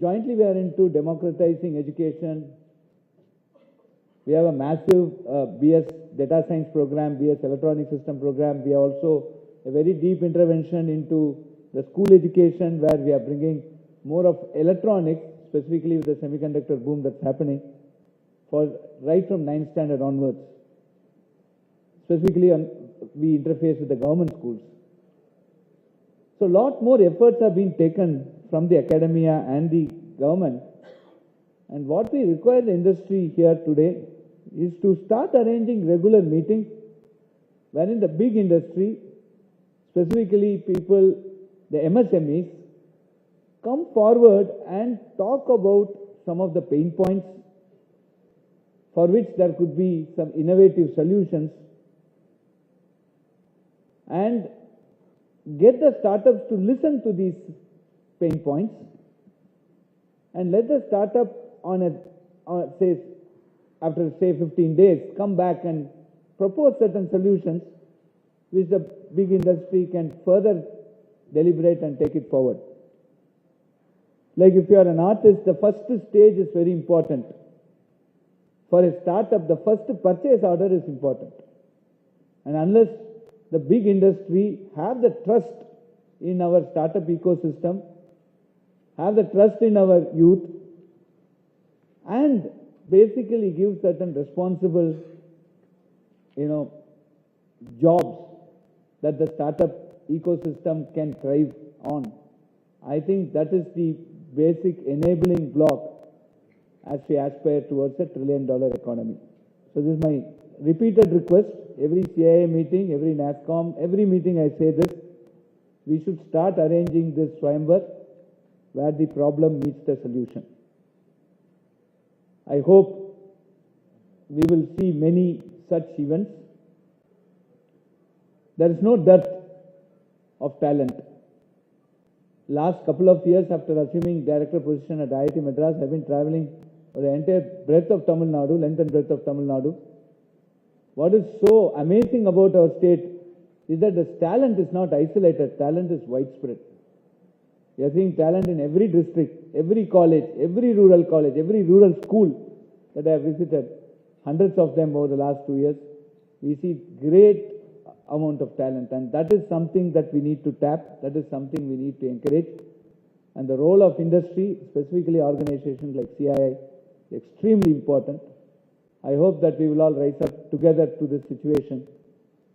jointly we are into democratizing education. We have a massive BS data science program, BS electronic system program. We have also a very deep intervention into the school education, where we are bringing more of electronics, specifically with the semiconductor boom that's happening, right from 9th standard onwards. Specifically, we interface with the government schools. So a lot more efforts are being taken from the academia and the government. And what we require the industry here today is to start arranging regular meetings wherein the big industry, specifically people, the MSMEs, come forward and talk about some of the pain points for which there could be some innovative solutions, and get the startups to listen to these pain points, and let the startup after 15 days come back and propose certain solutions which the big industry can further deliberate and take it forward. Like if you are an artist, the first stage is very important. For a startup, the first purchase order is important. And unless the big industry have the trust in our startup ecosystem, have the trust in our youth, and basically give certain responsible, jobs that the startup ecosystem can thrive on, I think that is the basic enabling block as we aspire towards a $1 trillion economy. So this is my repeated request. Every CIA meeting, every NASSCOM, every meeting I say this, we should start arranging this Swayamvar where the problem meets the solution. I hope we will see many such events. There is no dearth of talent. Last couple of years after assuming director position at IIT Madras, I have been traveling the entire breadth of Tamil Nadu, length and breadth of Tamil Nadu. What is so amazing about our state is that the talent is not isolated, talent is widespread. We are seeing talent in every district, every college, every rural school that I have visited, hundreds of them over the last 2 years. We see great amount of talent, and that is something that we need to tap, that is something we need to encourage. And the role of industry, specifically organizations like CII, is extremely important. I hope that we will all rise up together to this situation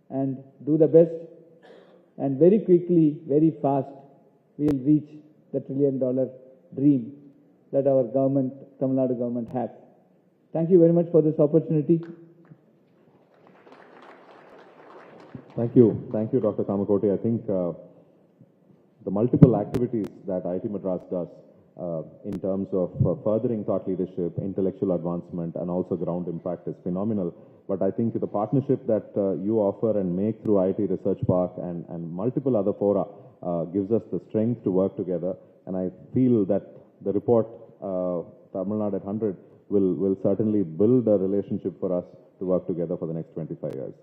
and do the best, and very quickly, very fast, we will reach the $1 trillion dream that our government, Tamil Nadu government, has. Thank you very much for this opportunity. Thank you, Dr. Kamakoti. I think the multiple activities that IIT Madras does in terms of furthering thought leadership, intellectual advancement, and also ground impact is phenomenal. But I think the partnership that you offer and make through IIT Research Park and multiple other fora gives us the strength to work together. And I feel that the report, Tamil Nadu at 100, will certainly build a relationship for us to work together for the next 25 years.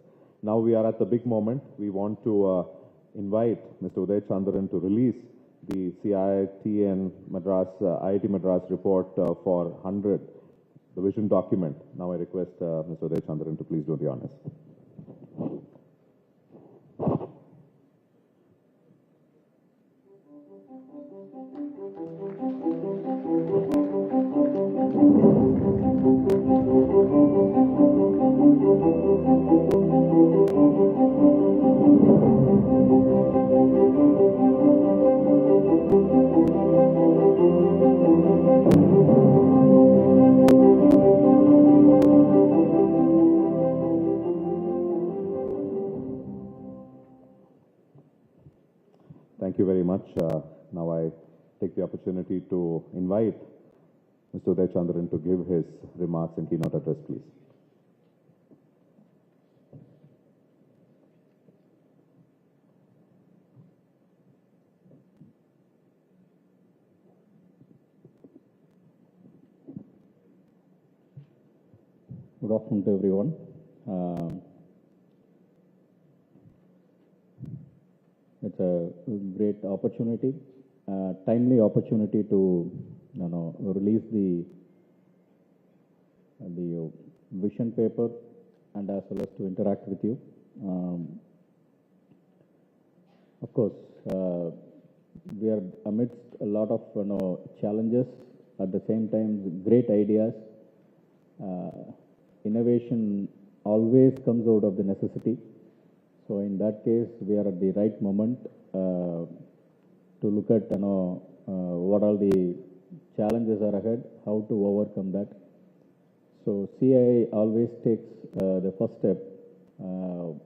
Now we are at the big moment. We want to invite Mr. Uday Chandran to release the CITN Madras, IIT Madras report for 100, the vision document. Now I request Mr. Uday Chandran to please do the honors. Thank you very much. Now I take the opportunity to invite Mr. Uday Chandran to give his remarks and keynote address, please. Good afternoon to everyone. It's a great opportunity timely opportunity to release the vision paper and as well as to interact with you. Of course, we are amidst a lot of challenges. At the same time, great ideas. Innovation always comes out of the necessity. So in that case, we are at the right moment to look at what all the challenges are ahead, how to overcome that. So CII always takes the first step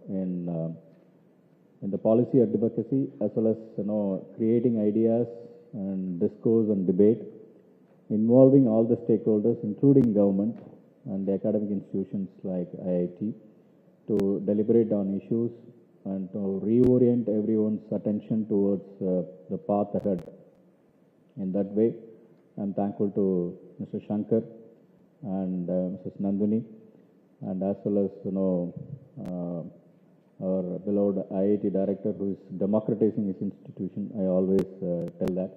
in the policy advocacy as well as creating ideas and discourse and debate, involving all the stakeholders, including government and the academic institutions like IIT, to deliberate on issues and to reorient everyone's attention towards the path ahead. In that way, I'm thankful to Mr. Shankar and Mrs. Nandini, and as well as our beloved IIT director who is democratizing his institution. I always tell that.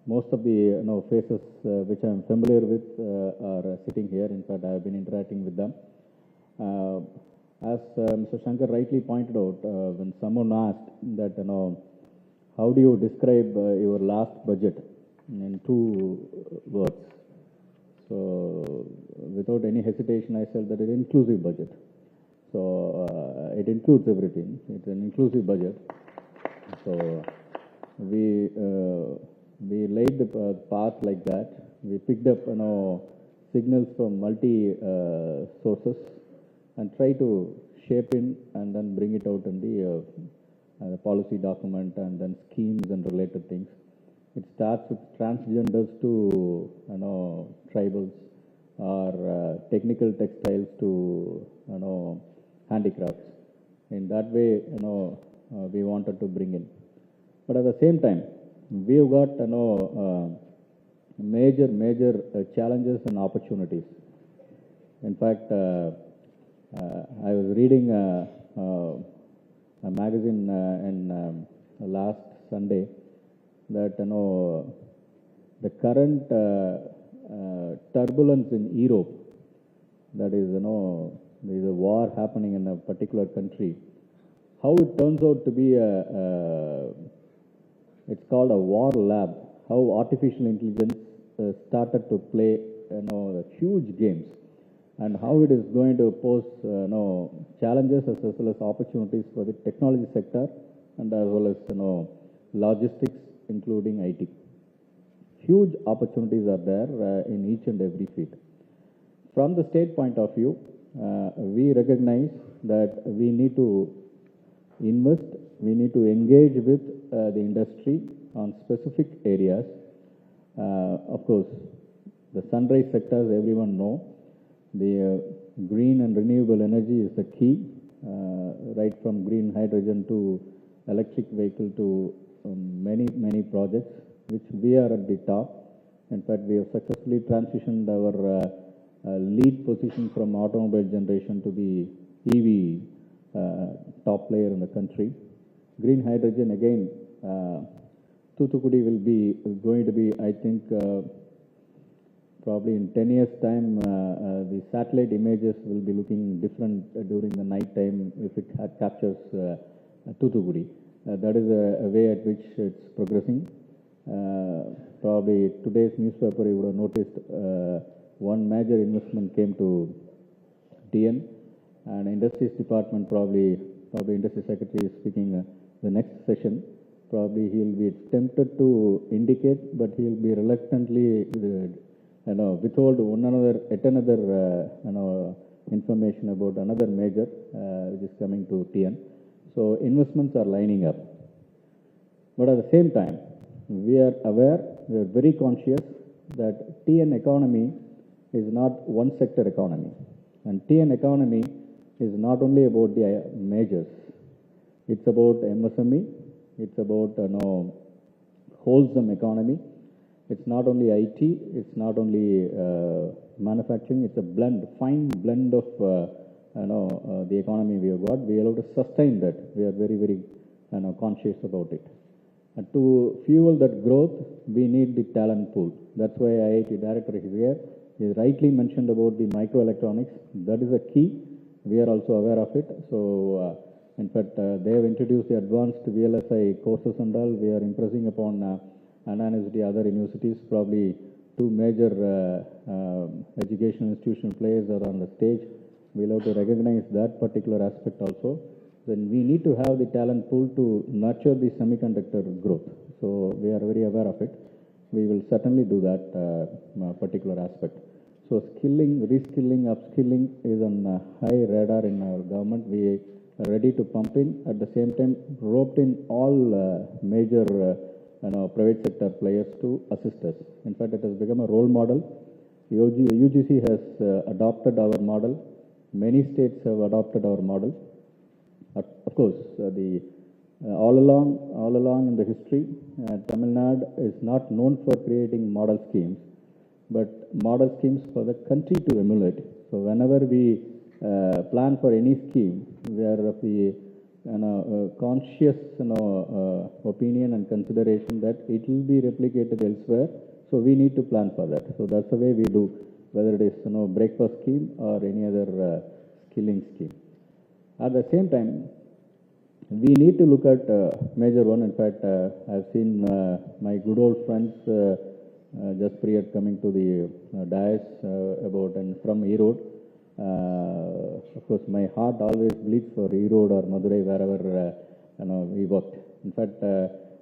Most of the faces which I am familiar with are sitting here. In fact, I have been interacting with them. As Mr. Shankar rightly pointed out, when someone asked that, how do you describe your last budget in 2 words? So, without any hesitation, I said that it's an inclusive budget. So, it includes everything. It's an inclusive budget. So, we laid the path like that. We picked up, signals from multi sources and try to shape in and then bring it out in the policy document and then schemes and related things. It starts with transgenders to tribals or technical textiles to handicrafts. In that way, we wanted to bring in. But at the same time, we've got major challenges and opportunities. In fact, I was reading a magazine in last Sunday that the current turbulence in Europe, that is there is a war happening in a particular country, how it turns out to be it's called a war lab, how artificial intelligence started to play huge games, and how it is going to pose challenges as well as opportunities for the technology sector and as well as logistics, including IT. Huge opportunities are there in each and every field. From the state point of view, we recognize that we need to invest, we need to engage with the industry on specific areas. Of course, the sunrise sectors, everyone know. The green and renewable energy is the key, right from green hydrogen to electric vehicle to many projects, which we are at the top. In fact, we have successfully transitioned our lead position from automobile generation to the EV top player in the country. Green hydrogen, again, Thuthukudi will be going to be, I think, probably in 10 years' time, the satellite images will be looking different during the night time if it captures Thuthukudi. That is a way at which it's progressing. Probably today's newspaper, you would have noticed one major investment came to TN, and Industries Department, probably Industry Secretary is speaking the next session. Probably he will be tempted to indicate, but he will be reluctantly withhold another information about another major which is coming to TN. So investments are lining up. But at the same time, we are aware, we are very conscious that TN economy is not one sector economy. And TN economy is not only about the majors. It's about MSME, it's about wholesome economy. It's not only IT, it's not only manufacturing, it's a blend, fine blend of the economy we have got. We are able to sustain that. We are very conscious about it. To fuel that growth, we need the talent pool. That's why IIT director is here. He rightly mentioned about the microelectronics. That is a key. We are also aware of it. So, in fact, they have introduced the advanced VLSI courses and all. We are impressing upon Anna University, other universities. Probably two major educational institutional players are on the stage. We'll have to recognize that particular aspect also. Then we need to have the talent pool to nurture the semiconductor growth. So we are very aware of it. We will certainly do that particular aspect. So skilling, reskilling, upskilling is on high radar in our government. We are ready to pump in. At the same time, roped in all major private sector players to assist us. In fact, it has become a role model. UGC has adopted our model. Many states have adopted our model. Of course, all along in the history, Tamil Nadu is not known for creating model schemes, but model schemes for the country to emulate. So whenever we plan for any scheme, we are of the conscious opinion and consideration that it will be replicated elsewhere. So we need to plan for that. So that's the way we do, whether it is breakfast scheme or any other skilling scheme. At the same time, we need to look at major one. In fact, I've seen my good old friends just prior coming to the dais about and from Erode. Of course, my heart always bleeds for Erode or Madurai, wherever we worked. In fact,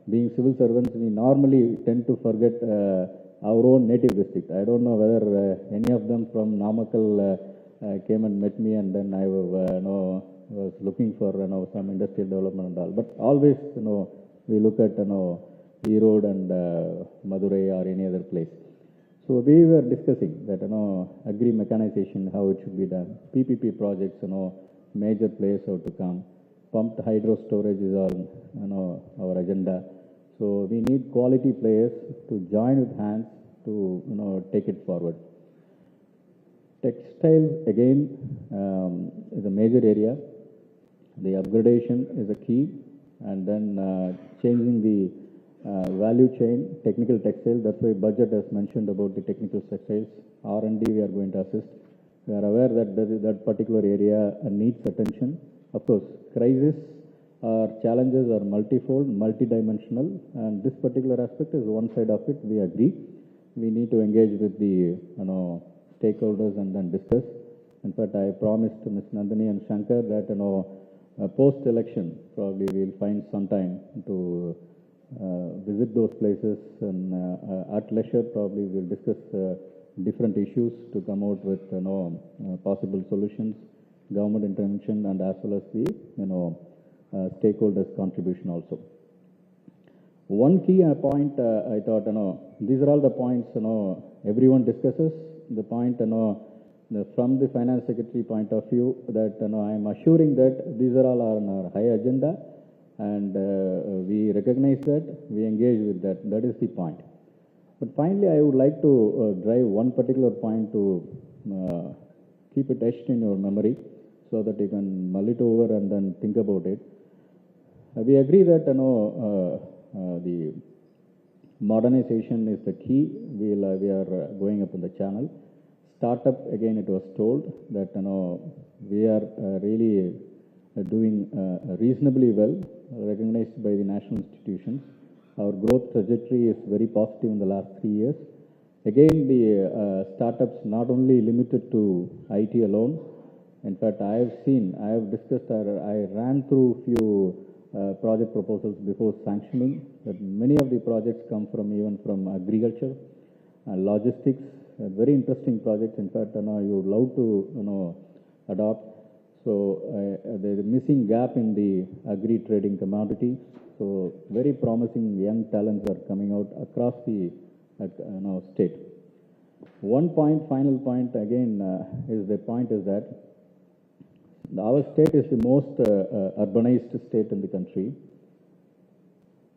being civil servants, we normally tend to forget our own native district. I don't know whether any of them from Namakkal came and met me, and then I was looking for some industrial development and all. But always we look at Erode and Madurai or any other place. So we were discussing that agri mechanization, how it should be done. PPP projects, major players have to come. Pumped hydro storage is on our agenda. So we need quality players to join with hands to take it forward. Textiles again is a major area. The upgradation is a key, and then changing the value chain, technical textile. That's why budget has mentioned about the technical textiles. R&D we are going to assist. We are aware that that particular area needs attention. Of course, crisis or challenges are multifold, multidimensional, and this particular aspect is one side of it. We agree. We need to engage with the stakeholders and then discuss. In fact, I promised Ms. Nandini and Shankar that post-election probably we'll find some time to visit those places, and at leisure probably we'll discuss different issues to come out with possible solutions, government intervention, and as well as the stakeholders' contribution also. One key point I thought these are all the points everyone discusses. The point from the finance secretary point of view that I am assuring that these are all on our high agenda, and we recognize that, we engage with that. That is the point. But finally, I would like to drive one particular point to keep it etched in your memory so that you can mull it over and then think about it. We agree that the modernization is the key. We are going up in the channel. Startup, again, it was told that we are really doing reasonably well, recognized by the national institutions. Our growth trajectory is very positive in the last 3 years. Again, the startups not only limited to IT alone. In fact, I have discussed, I ran through few project proposals before sanctioning, that many of the projects come from even from agriculture, logistics, very interesting projects. In fact, you would love to adopt. So there is a missing gap in the agri trading commodity. So very promising young talents are coming out across the state. One point, final point again, is that our state is the most urbanized state in the country,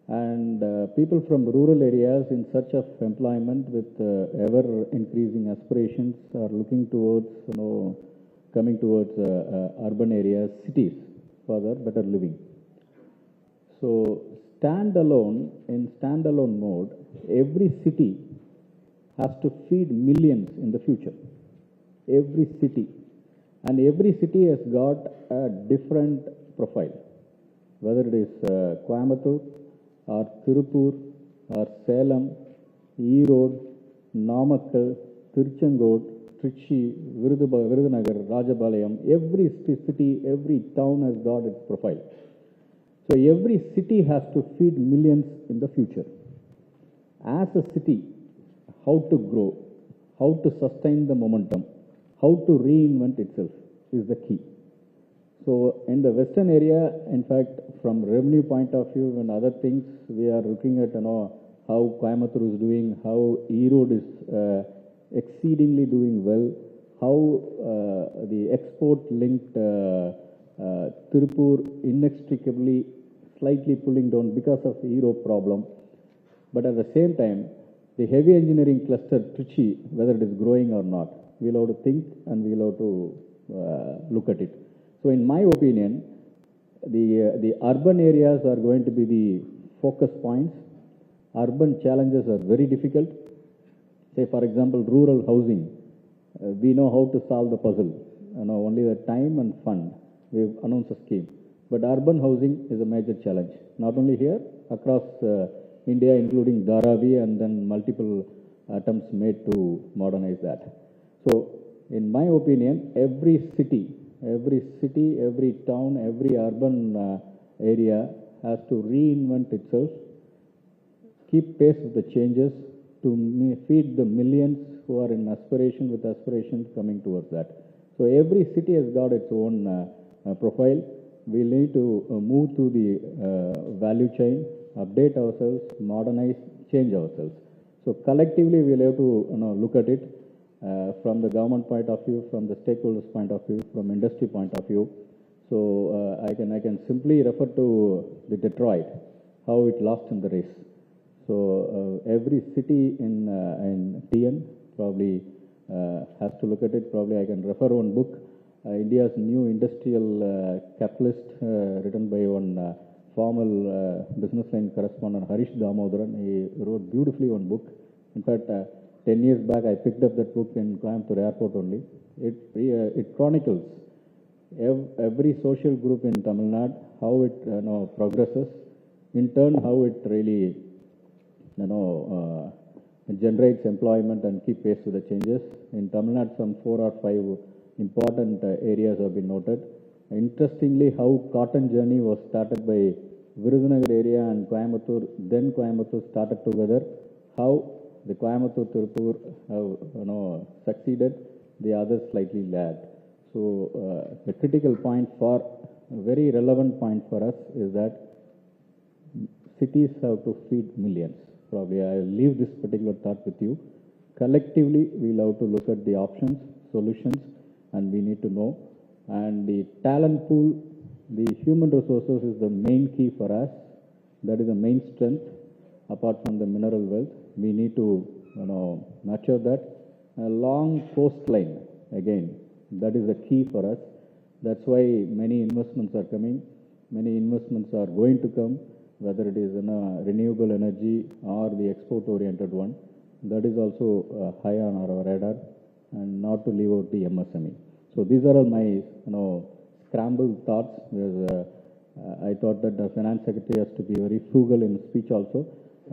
and people from rural areas in search of employment with ever increasing aspirations are looking towards coming towards urban areas, cities, for their better living. So standalone mode, every city has to feed millions in the future. Every city. And every city has got a different profile. Whether it is Coimbatore or Tirupur or Salem, Erode, Namakkal, Tiruchengood, Trichy, Virudhunagar, Rajapalayam, every city, every town has got its profile. So every city has to feed millions in the future. As a city, how to grow, how to sustain the momentum, how to reinvent itself is the key. So in the western area, in fact, from revenue point of view and other things, we are looking at how Coimbatore is doing, how Erode is exceedingly doing well, how the export-linked Tirupur inextricably slightly pulling down because of the Erode problem. But at the same time, the heavy engineering cluster Trichy, whether it is growing or not, we'll have to think and we'll have to look at it. So in my opinion, the urban areas are going to be the focus points. Urban challenges are very difficult. Say, for example, rural housing. We know how to solve the puzzle. Only the time and fund. We've announced a scheme. But urban housing is a major challenge. Not only here, across India, including Dharavi, and then multiple attempts made to modernize that. So, in my opinion, every city, every town, every urban area has to reinvent itself, keep pace with the changes to feed the millions who are in aspiration with aspirations coming towards that. So every city has got its own profile. We need to move through the value chain, update ourselves, modernize, change ourselves. So collectively, we'll have to look at it from the government point of view, from the stakeholders point of view, from industry point of view. So I can simply refer to the Detroit, how it lost in the race. So every city in TN probably has to look at it. Probably I can refer one book, India's New Industrial Capitalist, written by one formal business line correspondent, Harish Damodaran. He wrote beautifully one book. In fact, 10 years back, I picked up that book in Coimbatore Airport only. It chronicles every social group in Tamil Nadu, how it progresses, in turn how it really generates employment and keep pace with the changes. In Tamil Nadu, some 4 or 5 important areas have been noted. Interestingly, how cotton journey was started by Virudhunagar area and Coimbatore, then Coimbatore started together, how the Coimbatore Tirupur have succeeded, the others slightly lagged. So the critical point a very relevant point for us is that cities have to feed millions. Probably I'll leave this particular thought with you. Collectively, we'll have to look at the options, solutions, and we need to know. And the talent pool, the human resources is the main key for us. That is the main strength. Apart from the mineral wealth, we need to nurture that. A long coastline, again, that is the key for us. That's why many investments are coming. Many investments are going to come, whether it is in renewable energy or the export-oriented one. That is also high on our radar, and not to leave out the MSME. So these are all my scrambled thoughts. I thought that the finance secretary has to be very frugal in speech also.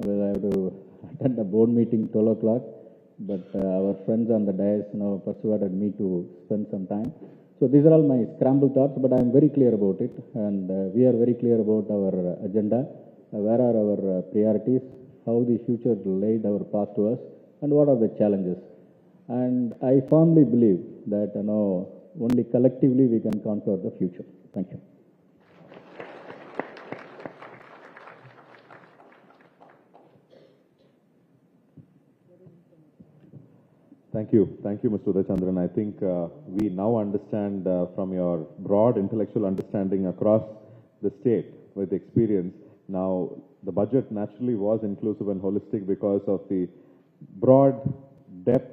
I have to attend a board meeting 12 o'clock, but our friends on the dais persuaded me to spend some time. So these are all my scrambled thoughts, but I am very clear about it, and we are very clear about our agenda, where are our priorities, how the future laid our path to us, and what are the challenges. And I firmly believe that only collectively we can conquer the future. Thank you. Thank you, Mr. Udaychandran. I think we now understand from your broad intellectual understanding across the state with experience. Now, the budget naturally was inclusive and holistic because of the broad depth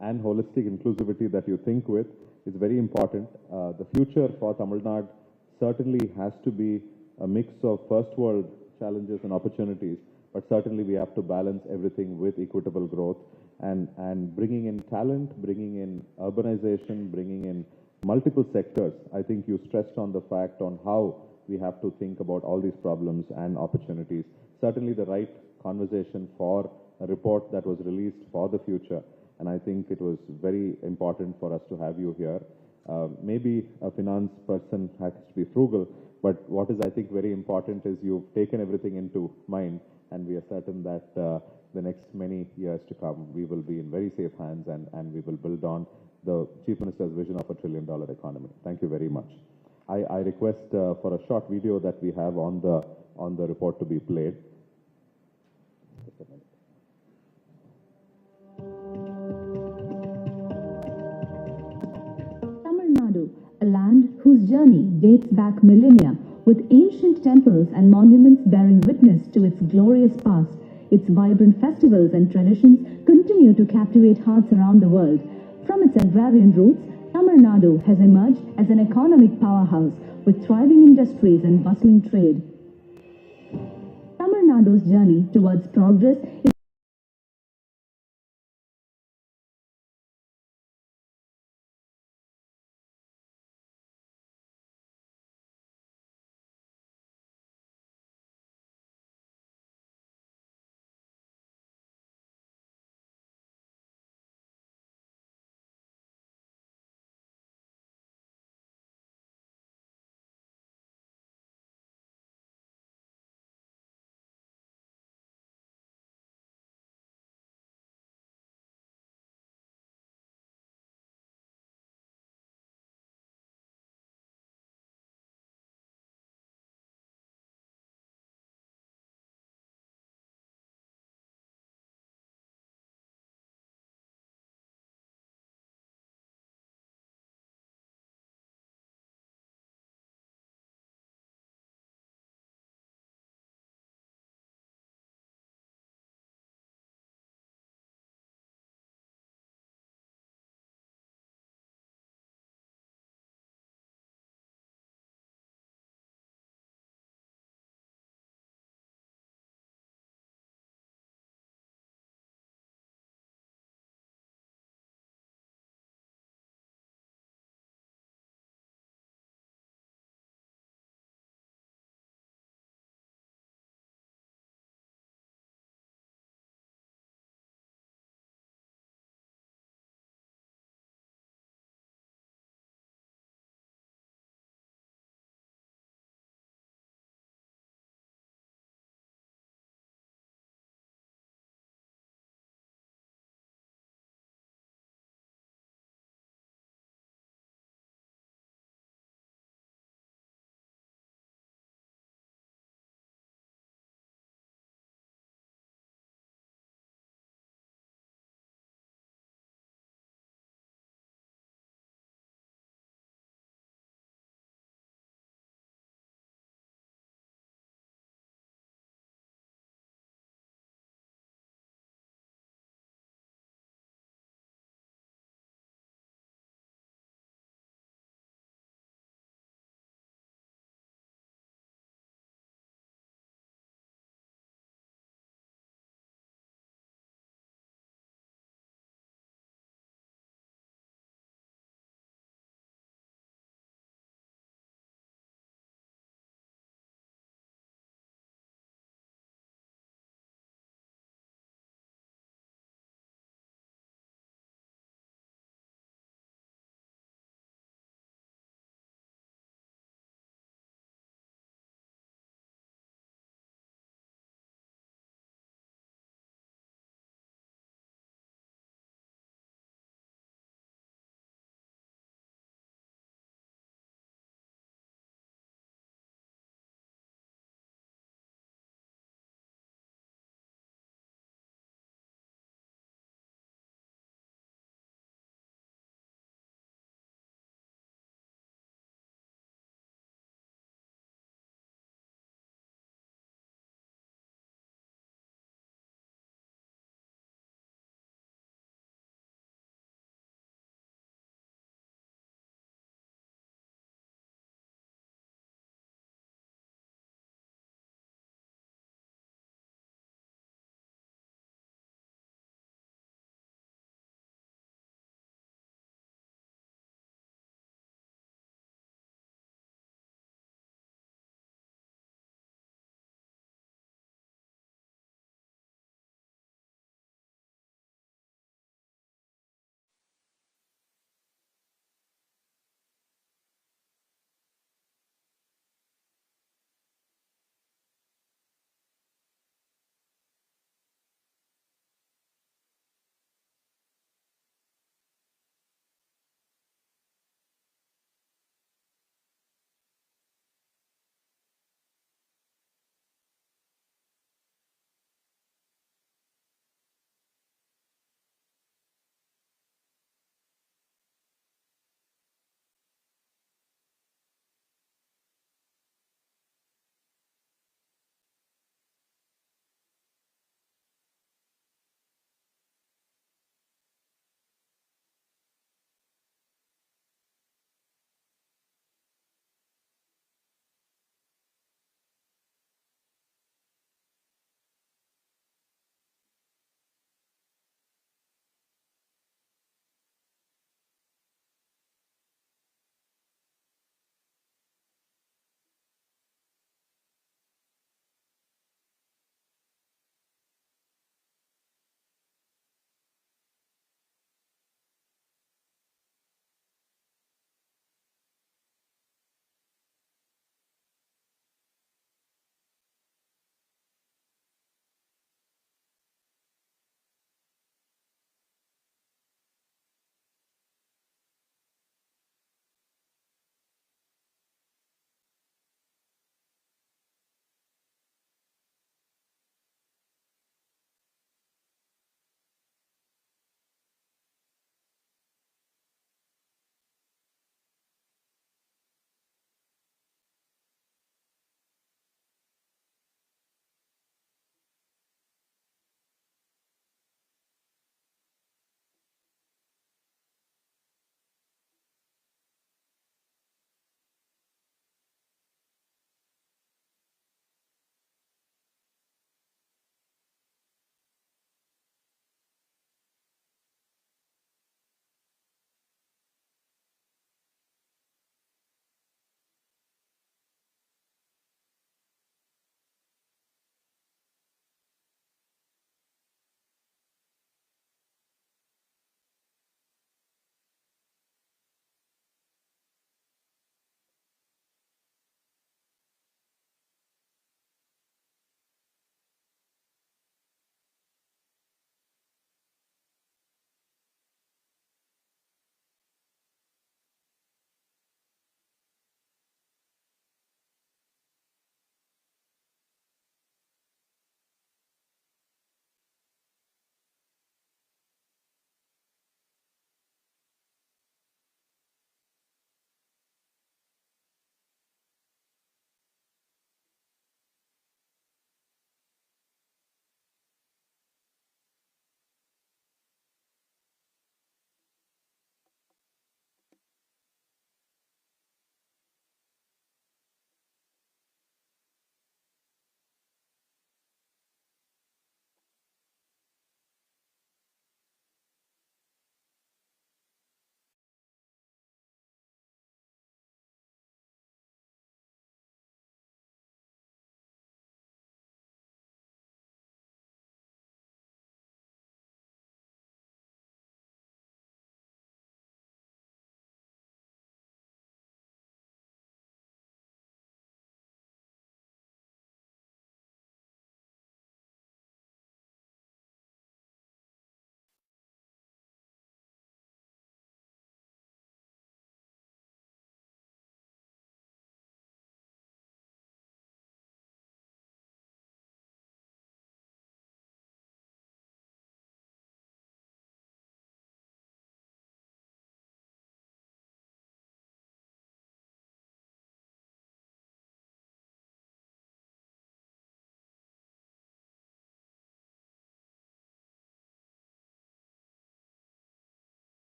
and holistic inclusivity that you think with. Is very important. The future for Tamil Nadu certainly has to be a mix of first world challenges and opportunities, but certainly we have to balance everything with equitable growth and bringing in talent, bringing in urbanization, bringing in multiple sectors. I think you stressed on the fact on how we have to think about all these problems and opportunities. Certainly the right conversation for a report that was released for the future. And I think it was very important for us to have you here. Maybe a finance person has to be frugal, but what is I think very important is you've taken everything into mind, and we are certain that the next many years to come, we will be in very safe hands and we will build on the Chief Minister's vision of $1 trillion economy. Thank you very much. I request for a short video that we have on the report to be played. Just a minute. Tamil Nadu, a land whose journey dates back millennia, with ancient temples and monuments bearing witness to its glorious past. Its vibrant festivals and traditions continue to captivate hearts around the world. From its agrarian roots, Tamil Nadu has emerged as an economic powerhouse with thriving industries and bustling trade. Tamil Nadu's journey towards progress is